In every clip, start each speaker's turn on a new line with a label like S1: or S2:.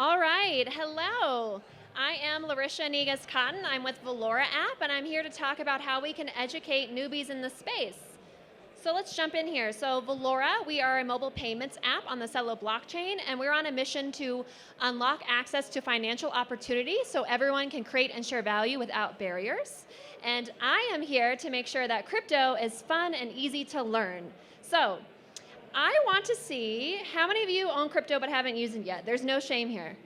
S1: All right, hello. I am Laurisha Cotton. I'm with Valora app, and I'm here to talk about how we can educate newbies in the space. So let's jump in here. So Valora, we are a mobile payments app on the Celo blockchain, and we're on a mission to unlock access to financial opportunity so everyone can create and share value without barriers. And I am here to make sure that crypto is fun and easy to learn. So I want to see how many of you own crypto but haven't used it yet. There's no shame here.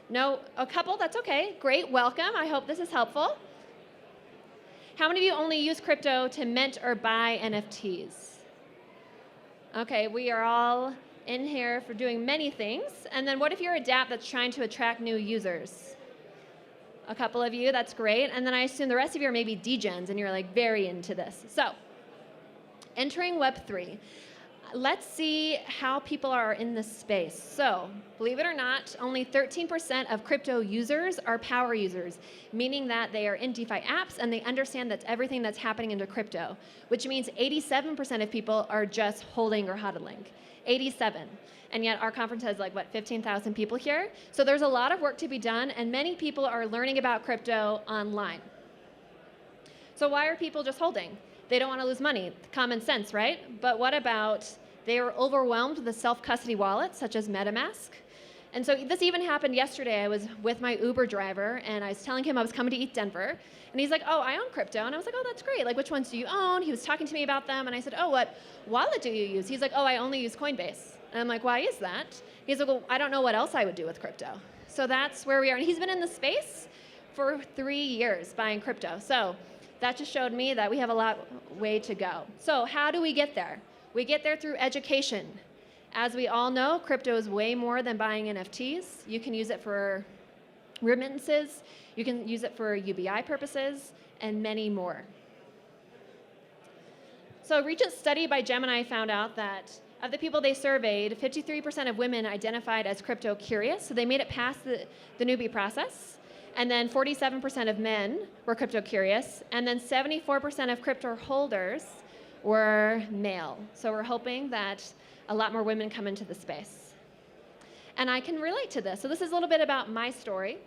S1: No, a couple, that's okay. Great, welcome. I hope this is helpful. How many of you only use crypto to mint or buy NFTs? Okay, we are all in here for doing many things. And then what if you're a dApp that's trying to attract new users? A couple of you, that's great. And then I assume the rest of you are maybe degens and you're like very into this. So, entering Web3. Let's see how people are in this space. So, believe it or not, only 13% of crypto users are power users, meaning that they are in DeFi apps and they understand that's everything that's happening into crypto, which means 87% of people are just holding or hodling. 87. And yet our conference has like, what, 15,000 people here? So there's a lot of work to be done, and many people are learning about crypto online. So why are people just holding? They don't want to lose money. Common sense, right? But what about they were overwhelmed with the self-custody wallets, such as MetaMask? And so this even happened yesterday. I was with my Uber driver, and I was telling him I was coming to eat Denver. And he's like, oh, I own crypto. And I was like, oh, that's great. Like, which ones do you own? He was talking to me about them. And I said, oh, what wallet do you use? He's like, oh, I only use Coinbase. And I'm like, why is that? He's like, well, I don't know what else I would do with crypto. So that's where we are. And he's been in the space for 3 years buying crypto. So that just showed me that we have a lot way to go. So how do we get there? We get there through education. As we all know, crypto is way more than buying NFTs. You can use it for remittances, you can use it for UBI purposes, and many more. So a recent study by Gemiini found out that of the people they surveyed, 53% of women identified as crypto curious, so they made it past the newbie process. And then 47% of men were crypto curious, and then 74% of crypto holders were male. So we're hoping that a lot more women come into the space. And I can relate to this. So this is a little bit about my story.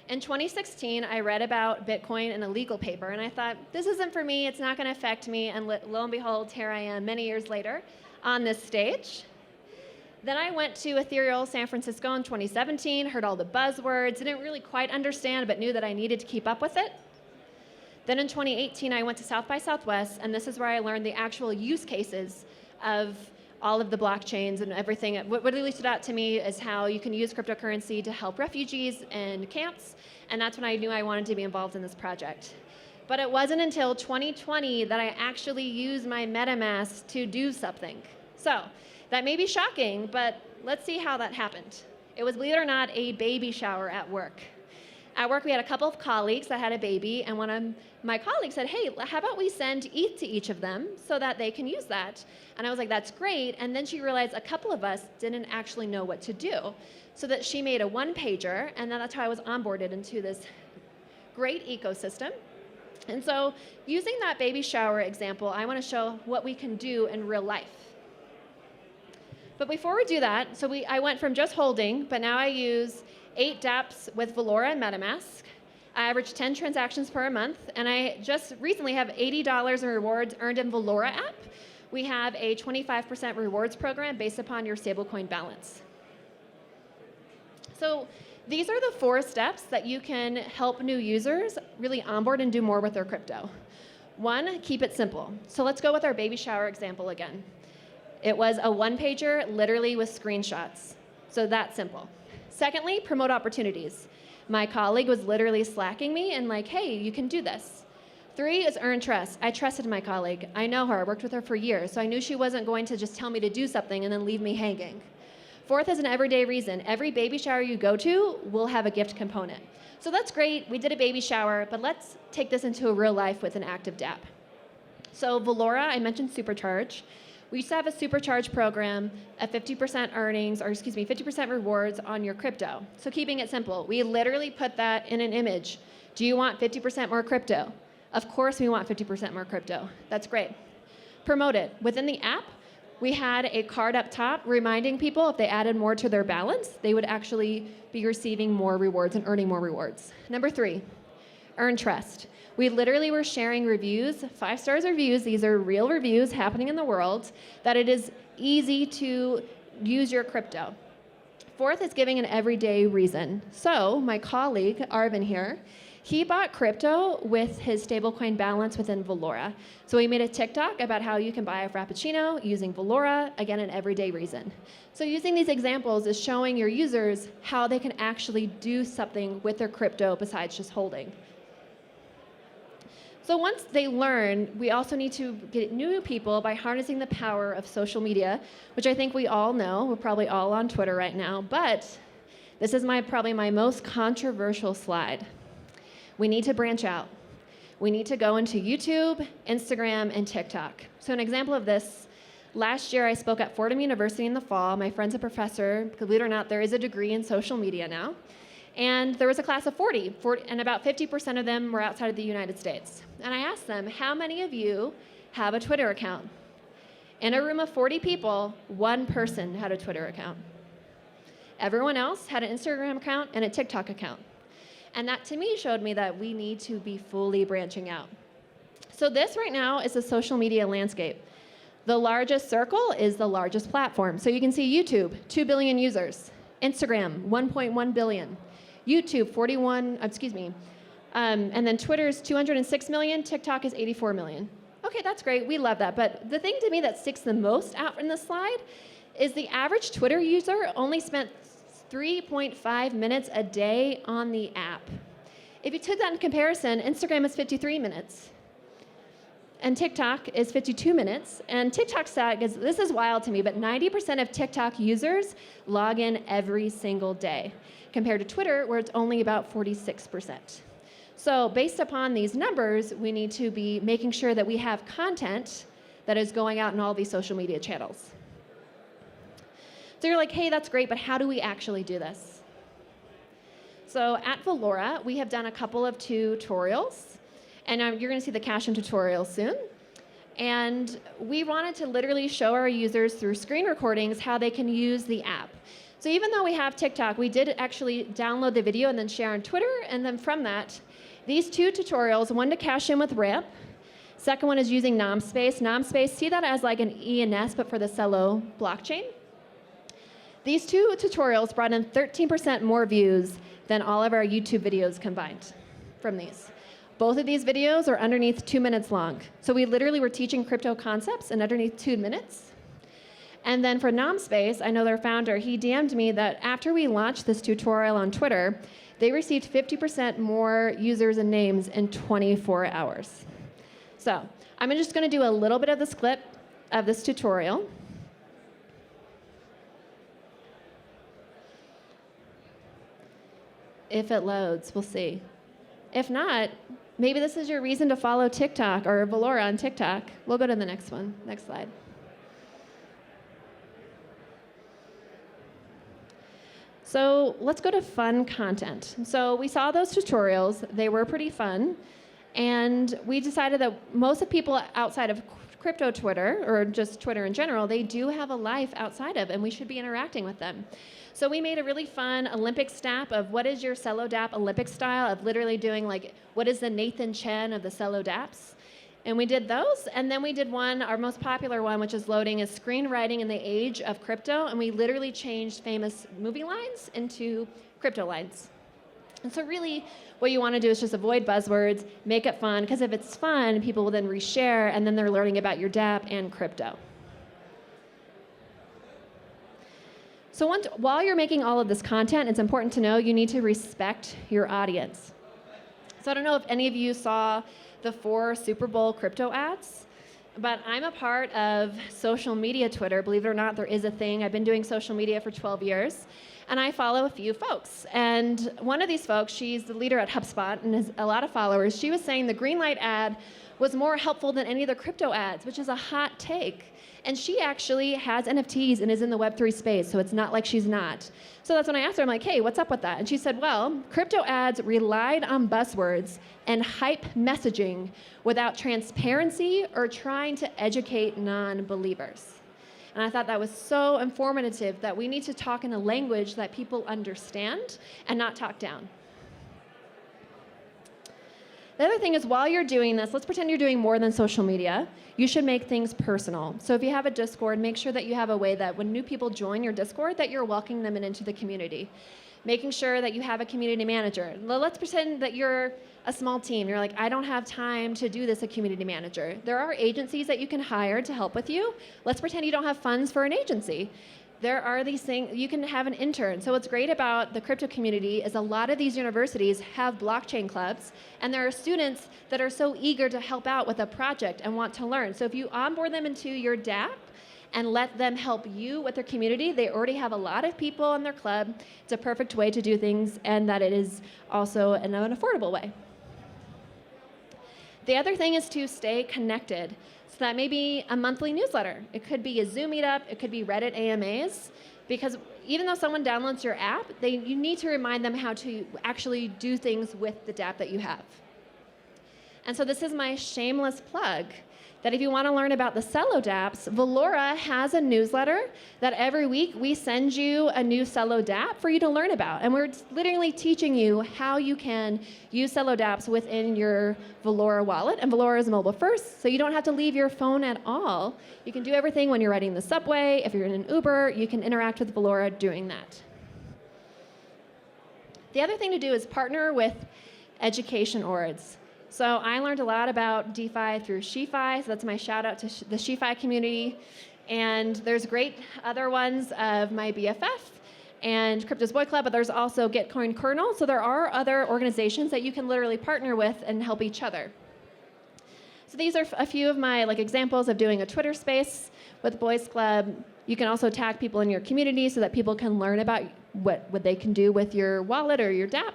S1: In 2016, I read about Bitcoin in a legal paper, and I thought, this isn't for me, it's not going to affect me, and lo and behold, here I am many years later on this stage. Then I went to Ethereal San Francisco in 2017, heard all the buzzwords, didn't really quite understand, but knew that I needed to keep up with it. Then in 2018, I went to South by Southwest, and this is where I learned the actual use cases of all of the blockchains and everything. What really stood out to me is how you can use cryptocurrency to help refugees and camps, and that's when I knew I wanted to be involved in this project. But it wasn't until 2020 that I actually used my MetaMask to do something. So that may be shocking, but let's see how that happened. It was, believe it or not, a baby shower at work. At work, we had a couple of colleagues that had a baby, and one of my colleagues said, hey, how about we send ETH to each of them so that they can use that? And I was like, that's great. And then she realized a couple of us didn't actually know what to do, so that she made a one-pager, and then that's how I was onboarded into this great ecosystem. And so using that baby shower example, I want to show what we can do in real life. But before we do that, so I went from just holding, but now I use 8 dApps with Valora and MetaMask. I average 10 transactions per month, and I just recently have $80 in rewards earned in Valora app. We have a 25% rewards program based upon your stablecoin balance. So these are the 4 steps that you can help new users really onboard and do more with their crypto. 1, keep it simple. So let's go with our baby shower example again. It was a one-pager, literally with screenshots. So that's simple. Secondly, promote opportunities. My colleague was literally slacking me and like, hey, you can do this. 3 is earn trust. I trusted my colleague. I know her, I worked with her for years, so I knew she wasn't going to just tell me to do something and then leave me hanging. 4th is an everyday reason. Every baby shower you go to will have a gift component. So that's great, we did a baby shower, but let's take this into a real life with an active dApp. So Valora, I mentioned Supercharge. We used to have a Supercharge program of 50% earnings, or excuse me, 50% rewards on your crypto. So keeping it simple, we literally put that in an image. Do you want 50% more crypto? Of course we want 50% more crypto. That's great. Promote it. Within the app, We had a card up top reminding people if they added more to their balance, they would actually be receiving more rewards and earning more rewards. Number 3, earn trust. We literally were sharing reviews, 5-star reviews. These are real reviews happening in the world, that it is easy to use your crypto. 4th is giving an everyday reason. So my colleague, Arvin here, he bought crypto with his stablecoin balance within Valora. So he made a TikTok about how you can buy a Frappuccino using Valora, again, an everyday reason. So using these examples is showing your users how they can actually do something with their crypto besides just holding. So once they learn, we also need to get new people by harnessing the power of social media, which I think we all know. We're probably all on Twitter right now, but this is probably my most controversial slide. We need to branch out. We need to go into YouTube, Instagram, and TikTok. So an example of this, last year I spoke at Fordham University in the fall. My friend's a professor. Believe it or not, there is a degree in social media now. And there was a class of 40, and about 50% of them were outside of the United States. And I asked them, how many of you have a Twitter account? In a room of 40 people, 1 person had a Twitter account. Everyone else had an Instagram account and a TikTok account. And that to me showed me that we need to be fully branching out. So this right now is a social media landscape. The largest circle is the largest platform. So you can see YouTube, 2 billion users. Instagram, 1.1 billion. YouTube, and then Twitter's 206 million, TikTok is 84 million. Okay, that's great, we love that. But the thing to me that sticks the most out in this slide is the average Twitter user only spent 3.5 minutes a day on the app. If you took that in comparison, Instagram is 53 minutes. And TikTok is 52 minutes. And TikTok stat is, this is wild to me, but 90% of TikTok users log in every single day, compared to Twitter, where it's only about 46%. So based upon these numbers, we need to be making sure that we have content that is going out in all these social media channels. So you're like, hey, that's great, but how do we actually do this? So at Valora, we have done a couple of tutorials, and you're going to see the Cash-In tutorial soon. And we wanted to literally show our users through screen recordings how they can use the app. So even though we have TikTok, we did actually download the video and then share on Twitter, and then from that, these 2 tutorials, one to cash in with Ramp, second one is using Namspace. Namspace, see that as like an ENS, but for the Celo blockchain. These 2 tutorials brought in 13% more views than all of our YouTube videos combined from these. Both of these videos are underneath 2 minutes long. So we literally were teaching crypto concepts in underneath 2 minutes. And then for Namspace, I know their founder, he DM'd me that after we launched this tutorial on Twitter, they received 50% more users and names in 24 hours. So I'm just going to do a little bit of this clip of this tutorial. If it loads, we'll see. If not, maybe this is your reason to follow TikTok or Valora on TikTok. We'll go to the next one. Next slide. So let's go to fun content. So we saw those tutorials. They were pretty fun. And we decided that most of the people outside of crypto Twitter, or just Twitter in general, they do have a life outside of, and we should be interacting with them. So we made a really fun Olympic stap of what is your Celo dApp Olympic style of literally doing like, what is the Nathan Chen of the Celo dApps? And we did those, and then we did one, our most popular one, which is loading is screenwriting in the age of crypto, and we literally changed famous movie lines into crypto lines. And so really, what you want to do is just avoid buzzwords, make it fun, because if it's fun, people will then reshare, and then they're learning about your dApp and crypto. So while you're making all of this content, it's important to know you need to respect your audience. So I don't know if any of you saw the 4 Super Bowl crypto ads, but I'm a part of social media Twitter. Believe it or not, there is a thing. I've been doing social media for 12 years, and I follow a few folks. And one of these folks, she's the leader at HubSpot and has a lot of followers. She was saying the green light ad was more helpful than any of the crypto ads, which is a hot take. And she actually has NFTs and is in the Web3 space, so it's not like she's not. So that's when I asked her, I'm like, hey, what's up with that? And she said, well, crypto ads relied on buzzwords and hype messaging without transparency or trying to educate non-believers. And I thought that was so informative that we need to talk in a language that people understand and not talk down. The other thing is, while you're doing this, let's pretend you're doing more than social media. You should make things personal. So if you have a Discord, make sure that you have a way that when new people join your Discord, that you're welcoming them into the community. Making sure that you have a community manager. Let's pretend that you're a small team. You're like, I don't have time to do this, a community manager. There are agencies that you can hire to help with you. Let's pretend you don't have funds for an agency. There are these things, you can have an intern. So what's great about the crypto community is a lot of these universities have blockchain clubs, and there are students that are so eager to help out with a project and want to learn. So if you onboard them into your DApp and let them help you with their community, they already have a lot of people in their club. It's a perfect way to do things, and that it is also in an affordable way. The other thing is to stay connected. So that may be a monthly newsletter. It could be a Zoom meetup. It could be Reddit AMAs. Because even though someone downloads your app, you need to remind them how to actually do things with the dApp that you have. And so this is my shameless plug that if you want to learn about the Cello dApps, Valora has a newsletter that every week we send you a new Cello dApp for you to learn about. And we're literally teaching you how you can use Cello dApps within your Valora wallet. And Valora is mobile first, so you don't have to leave your phone at all. You can do everything when you're riding the subway. If you're in an Uber, you can interact with Valora doing that. The other thing to do is partner with Educationwords. So I learned a lot about DeFi through SheFi, so that's my shout out to the SheFi community. And there's great other ones of my BFF and Crypto's Boy Club, but there's also Gitcoin Kernel. So there are other organizations that you can literally partner with and help each other. So these are a few of my examples of doing a Twitter space with Boys Club. You can also tag people in your community so that people can learn about what they can do with your wallet or your dApp.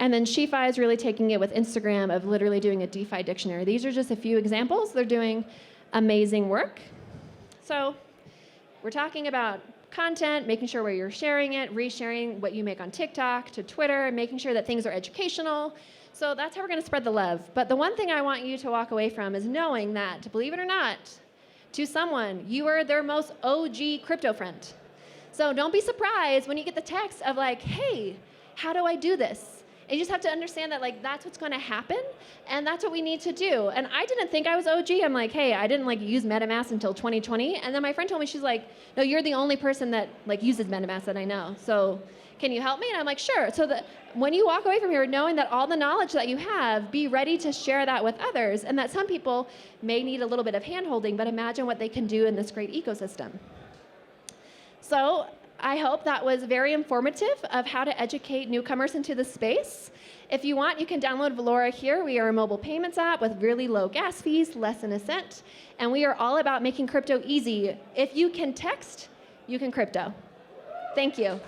S1: And then SheFi is really taking it with Instagram of literally doing a DeFi dictionary. These are just a few examples. They're doing amazing work. So we're talking about content, making sure where you're sharing it, resharing what you make on TikTok to Twitter, making sure that things are educational. So that's how we're going to spread the love. But the one thing I want you to walk away from is knowing that, believe it or not, to someone, you are their most OG crypto friend. So don't be surprised when you get the text of hey, how do I do this? And you just have to understand that that's what's going to happen, and that's what we need to do. And I didn't think I was OG. I'm hey, I didn't use MetaMask until 2020. And then my friend told me, she's no, you're the only person that uses MetaMask that I know. So can you help me? And I'm sure. So that when you walk away from here knowing that all the knowledge that you have, be ready to share that with others, and that some people may need a little bit of hand-holding, but imagine what they can do in this great ecosystem. So I hope that was very informative of how to educate newcomers into the space. If you want, you can download Valora here. We are a mobile payments app with really low gas fees, less than a cent. And we are all about making crypto easy. If you can text, you can crypto. Thank you.